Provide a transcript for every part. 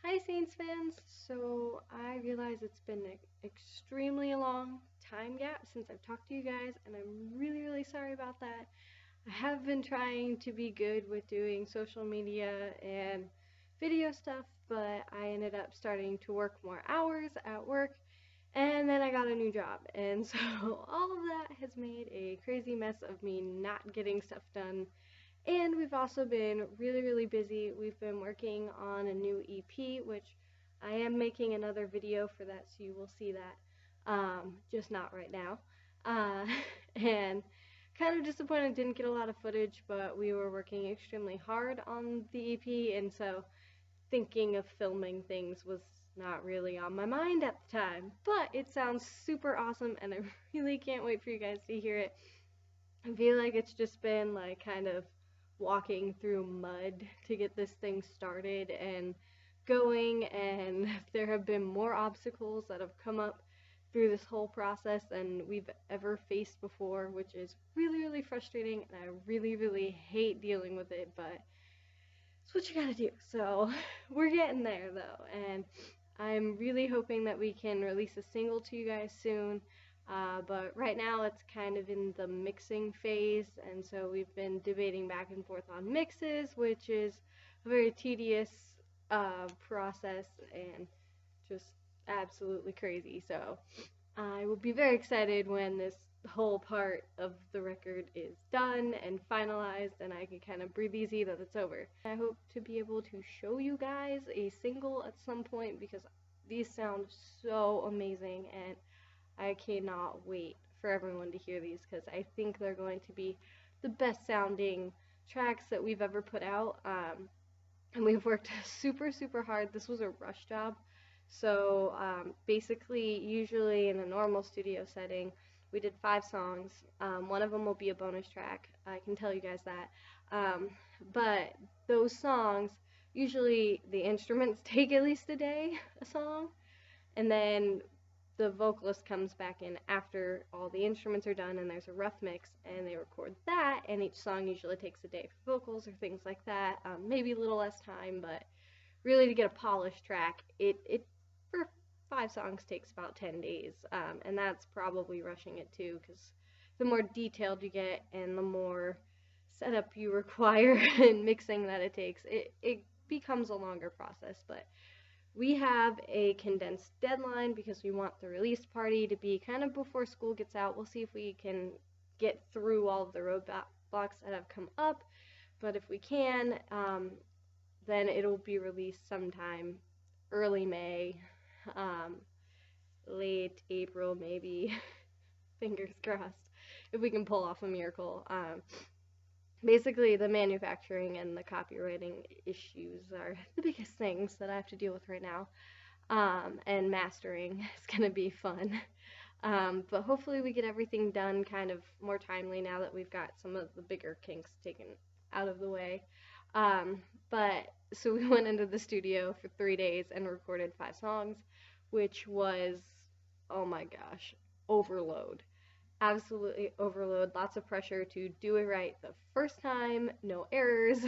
Hi Saints fans! So I realize it's been an extremely long time gap since I've talked to you guys, and I'm really sorry about that. I have been trying to be good with doing social media and video stuff, but I ended up starting to work more hours at work, and then I got a new job, and so all of that has made a crazy mess of me not getting stuff done. And we've also been really busy. We've been working on a new EP, which I am making another video for that, so you will see that, just not right now. Uh, and kind of disappointed didn't get a lot of footage, but we were working extremely hard on the EP, and so thinking of filming things was not really on my mind at the time. But it sounds super awesome, and I really can't wait for you guys to hear it. I feel like it's just been like kind of walking through mud to get this thing started and going, and there have been more obstacles that have come up through this whole process than we've ever faced before, which is really frustrating, and I really hate dealing with it, but it's what you gotta do. So we're getting there though, and I'm really hoping that we can release a single to you guys soon. But right now it's kind of in the mixing phase, and so we've been debating back and forth on mixes, which is a very tedious process and just absolutely crazy. So I will be very excited when this whole part of the record is done and finalized, and I can kind of breathe easy that it's over. I hope to be able to show you guys a single at some point because these sound so amazing, and I cannot wait for everyone to hear these because I think they're going to be the best sounding tracks that we've ever put out. And we've worked super hard. This was a rush job. So basically, usually in a normal studio setting, we did 5 songs. One of them will be a bonus track. I can tell you guys that. But those songs, usually the instruments take at least a day, a song. And then the vocalist comes back in after all the instruments are done, and there's a rough mix, and they record that, and each song usually takes a day for vocals or things like that. Maybe a little less time, but really to get a polished track, it for 5 songs takes about 10 days, and that's probably rushing it too, because the more detailed you get and the more setup you require and mixing that it takes, it becomes a longer process. But we have a condensed deadline because we want the release party to be kind of before school gets out. We'll see if we can get through all of the roadblocks that have come up, but if we can, then it'll be released sometime early May, late April maybe, fingers crossed, if we can pull off a miracle. Basically, the manufacturing and the copywriting issues are the biggest things that I have to deal with right now, and mastering is going to be fun. But hopefully we get everything done kind of more timely now that we've got some of the bigger kinks taken out of the way. But so we went into the studio for 3 days and recorded 5 songs, which was, oh my gosh, overload. Absolutely overload, lots of pressure to do it right the first time, no errors,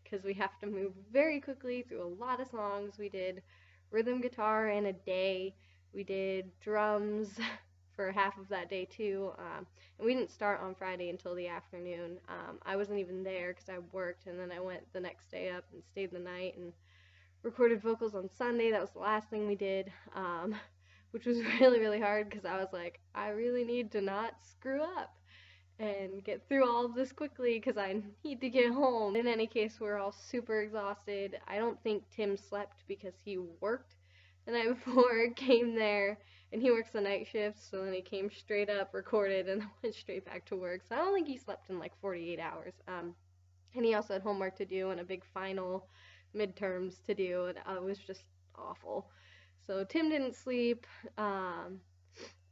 because we have to move very quickly through a lot of songs. We did rhythm guitar in a day, we did drums for half of that day too, and we didn't start on Friday until the afternoon. I wasn't even there because I worked, and then I went the next day up and stayed the night and recorded vocals on Sunday. That was the last thing we did, which was really hard because I was like, I really need to not screw up and get through all of this quickly because I need to get home. In any case, we're all super exhausted. I don't think Tim slept because he worked the night before, came there, and he works the night shift, so then he came straight up, recorded, and went straight back to work. So I don't think he slept in like 48 hours. And he also had homework to do and a big final midterms to do, and it was just awful. So Tim didn't sleep. I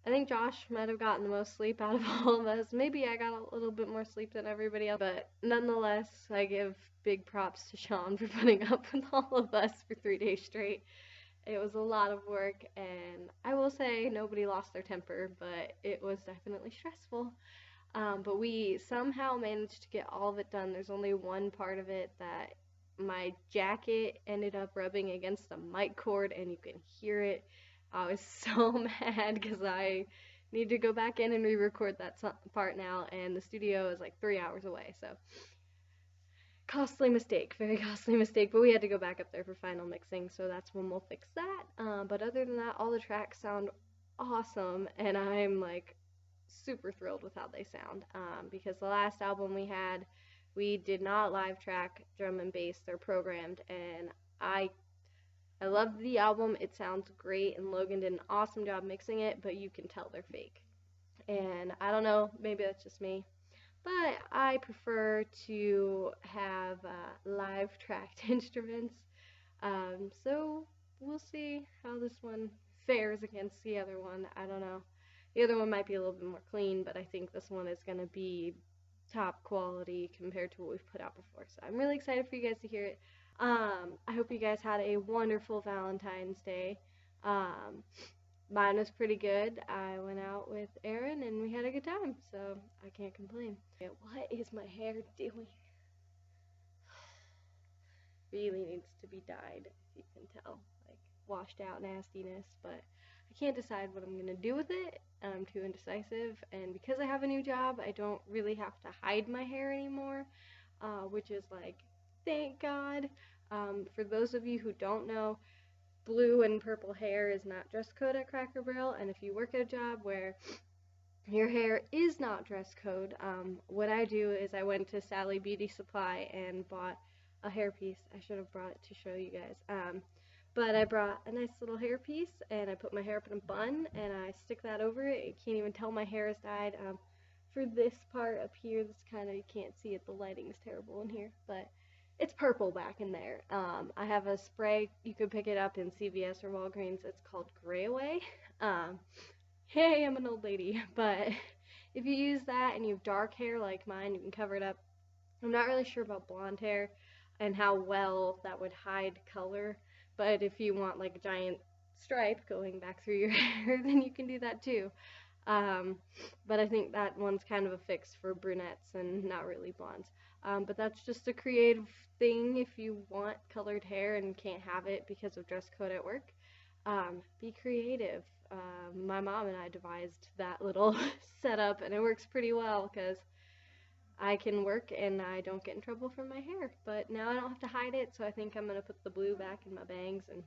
think Josh might have gotten the most sleep out of all of us. Maybe I got a little bit more sleep than everybody else, but nonetheless, I give big props to Sean for putting up with all of us for 3 days straight. It was a lot of work, and I will say nobody lost their temper, but it was definitely stressful. But we somehow managed to get all of it done. There's only one part of it that my jacket ended up rubbing against the mic cord and you can hear it. I was so mad because I need to go back in and re-record that part now, and the studio is like 3 hours away, so costly mistake, very costly mistake, but we had to go back up there for final mixing, so that's when we'll fix that. But other than that, all the tracks sound awesome, and I'm like super thrilled with how they sound, because the last album we did not live track drum and bass. They're programmed, and I love the album. It sounds great, and Logan did an awesome job mixing it, but you can tell they're fake. And I don't know, maybe that's just me, but I prefer to have live tracked instruments. So we'll see how this one fares against the other one. I don't know. The other one might be a little bit more clean, but I think this one is going to be top quality compared to what we've put out before. So I'm really excited for you guys to hear it. I hope you guys had a wonderful Valentine's Day. Mine was pretty good. I went out with Aaron and we had a good time, so I can't complain. What is my hair doing? Really needs to be dyed, if you can tell. Like, washed out nastiness, but I can't decide what I'm gonna do with it. I'm too indecisive, and because I have a new job, I don't really have to hide my hair anymore, which is like, thank God. For those of you who don't know, blue and purple hair is not dress code at Cracker Barrel, and if you work at a job where your hair is not dress code, what I do is I went to Sally Beauty Supply and bought a hairpiece. I should have brought it to show you guys. But I brought a nice little hairpiece, and I put my hair up in a bun, and I stick that over it. You can't even tell my hair is dyed. For this part up here, this kind of, you can't see it, the lighting is terrible in here, but it's purple back in there. I have a spray, you could pick it up in CVS or Walgreens, it's called Gray Away. Hey, I'm an old lady, but if you use that and you have dark hair like mine, you can cover it up. I'm not really sure about blonde hair and how well that would hide color, but if you want like a giant stripe going back through your hair, then you can do that too. But I think that one's kind of a fix for brunettes and not really blondes. But that's just a creative thing if you want colored hair and can't have it because of dress code at work. Be creative. My mom and I devised that little setup, and it works pretty well because I can work and I don't get in trouble for my hair. But now I don't have to hide it, so I think I'm going to put the blue back in my bangs and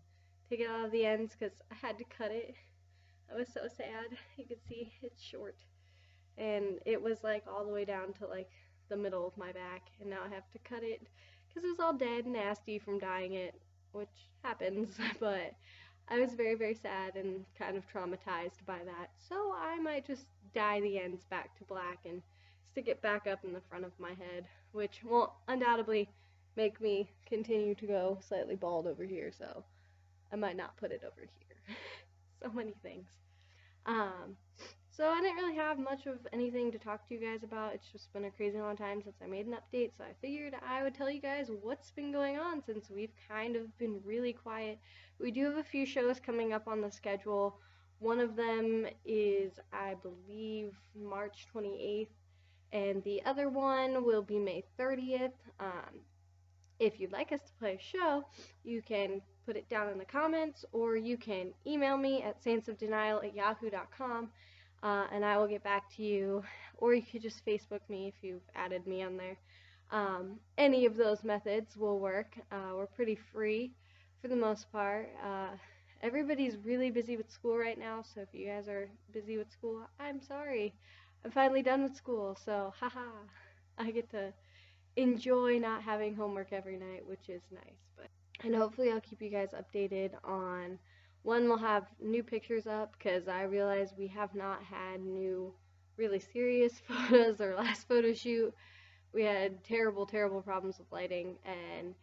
take it out of the ends because I had to cut it. I was so sad. You can see it's short. And it was like all the way down to like the middle of my back, and now I have to cut it because it was all dead and nasty from dyeing it, which happens, but I was very, very sad and kind of traumatized by that, so I might just dye the ends back to black and stick it back up in the front of my head, which will undoubtedly make me continue to go slightly bald over here, so I might not put it over here. So many things. So I didn't really have much of anything to talk to you guys about. It's just been a crazy long time since I made an update, so I figured I would tell you guys what's been going on since we've kind of been really quiet. We do have a few shows coming up on the schedule. One of them is, I believe, March 28th, and the other one will be May 30th. If you'd like us to play a show, you can put it down in the comments, or you can email me at saintsofdenial@yahoo.com. And I will get back to you, or you could just Facebook me if you've added me on there. Any of those methods will work. We're pretty free for the most part. Everybody's really busy with school right now, so if you guys are busy with school, I'm sorry. I'm finally done with school, so haha, I get to enjoy not having homework every night, which is nice. And hopefully I'll keep you guys updated on when we'll have new pictures up, because I realize we have not had new really serious photos. Our last photo shoot, we had terrible problems with lighting, and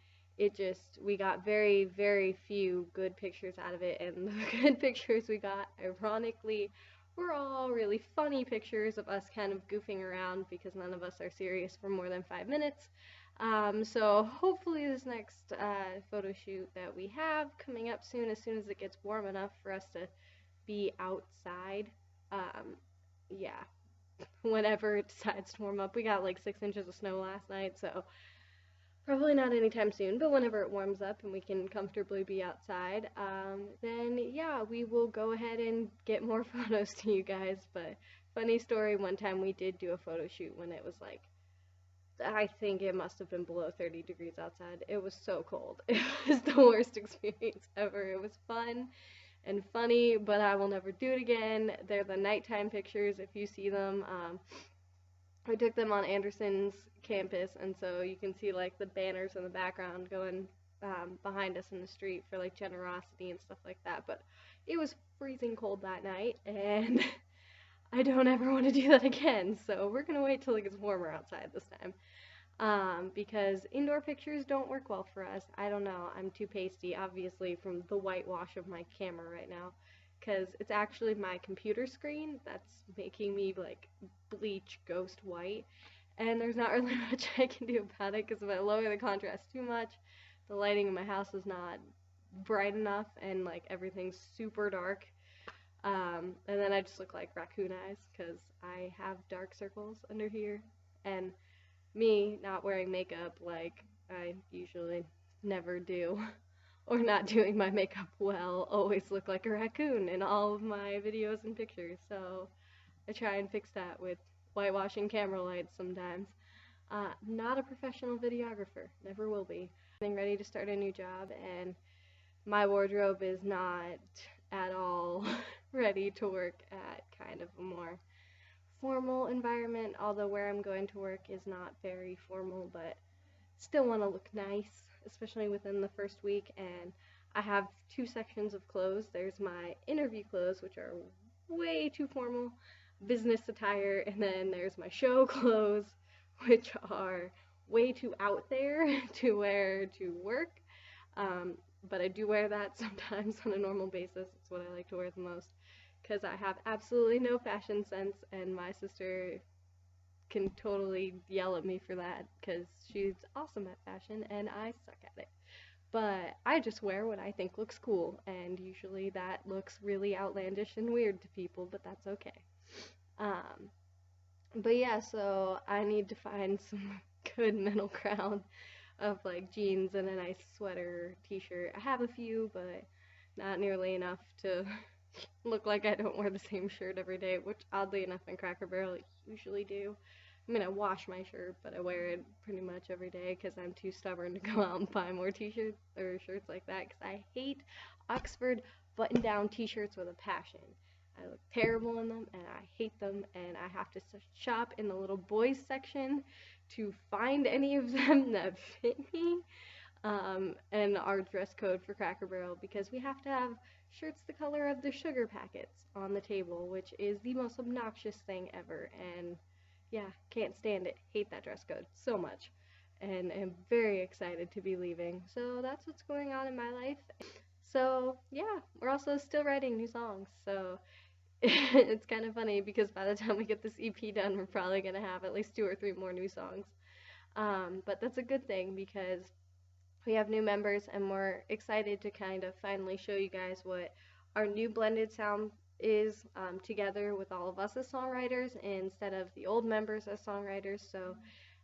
we got very, very few good pictures out of it, and the good pictures we got, ironically, were all really funny pictures of us kind of goofing around because none of us are serious for more than 5 minutes. So hopefully this next photo shoot that we have coming up soon as it gets warm enough for us to be outside, yeah, whenever it decides to warm up. We got like 6 inches of snow last night, so probably not anytime soon, but whenever it warms up and we can comfortably be outside, then yeah, we will go ahead and get more photos to you guys. But funny story, one time we did do a photo shoot when it was like, I think it must have been below 30 degrees outside. It was so cold. It was the worst experience ever. It was fun and funny, but I will never do it again. They're the nighttime pictures if you see them. I took them on Anderson's campus, and so you can see like the banners in the background going behind us in the street for like generosity and stuff like that. But it was freezing cold that night, and I don't ever want to do that again. So we're gonna wait till it gets warmer outside this time. Because indoor pictures don't work well for us. I don't know. I'm too pasty, obviously, from the whitewash of my camera right now. Because it's actually my computer screen that's making me, like, bleach ghost white. And there's not really much I can do about it, because if I lower the contrast too much, the lighting in my house is not bright enough, and, like, everything's super dark. And then I just look like raccoon eyes, because I have dark circles under here. And me not wearing makeup like I usually never do, or not doing my makeup well, always look like a raccoon in all of my videos and pictures. So I try and fix that with whitewashing camera lights sometimes. Not a professional videographer, never will be. Getting ready to start a new job, and my wardrobe is not at all ready to work at kind of a more formal environment, although where I'm going to work is not very formal, but still want to look nice, especially within the first week. And I have two sections of clothes. There's my interview clothes, which are way too formal, business attire, and then there's my show clothes, which are way too out there to wear to work. But I do wear that sometimes on a normal basis. It's what I like to wear the most, because I have absolutely no fashion sense, and my sister can totally yell at me for that, because she's awesome at fashion and I suck at it. But I just wear what I think looks cool, and usually that looks really outlandish and weird to people, but that's okay. But yeah, so I need to find some good middle ground of like jeans and a nice sweater, t-shirt. I have a few, but not nearly enough to look like I don't wear the same shirt every day, which oddly enough in Cracker Barrel I usually do. I mean, I wash my shirt, but I wear it pretty much every day because I'm too stubborn to go out and buy more t-shirts or shirts like that, because I hate Oxford button-down t-shirts with a passion. I look terrible in them, and I hate them, and I have to shop in the little boys section to find any of them that fit me. And our dress code for Cracker Barrel, because we have to have shirts the color of the sugar packets on the table, which is the most obnoxious thing ever, and yeah, can't stand it. Hate that dress code so much, and am very excited to be leaving. So that's what's going on in my life. So yeah, we're also still writing new songs, so it's kind of funny because by the time we get this EP done, we're probably going to have at least 2 or 3 more new songs. But that's a good thing, because we have new members, and we're excited to kind of finally show you guys what our new blended sound is, together with all of us as songwriters instead of the old members as songwriters. So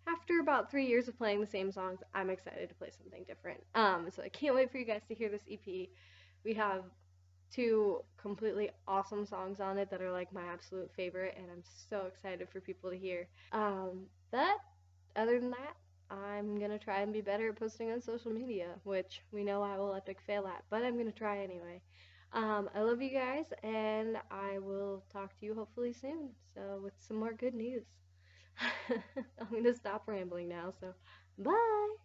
after about 3 years of playing the same songs, I'm excited to play something different. So I can't wait for you guys to hear this EP. We have 2 completely awesome songs on it that are like my absolute favorite, and I'm so excited for people to hear. But other than that, I'm gonna try and be better at posting on social media, which we know I will epic fail at, but I'm gonna try anyway. I love you guys, and I will talk to you hopefully soon, so with some more good news. I'm gonna stop rambling now, so bye!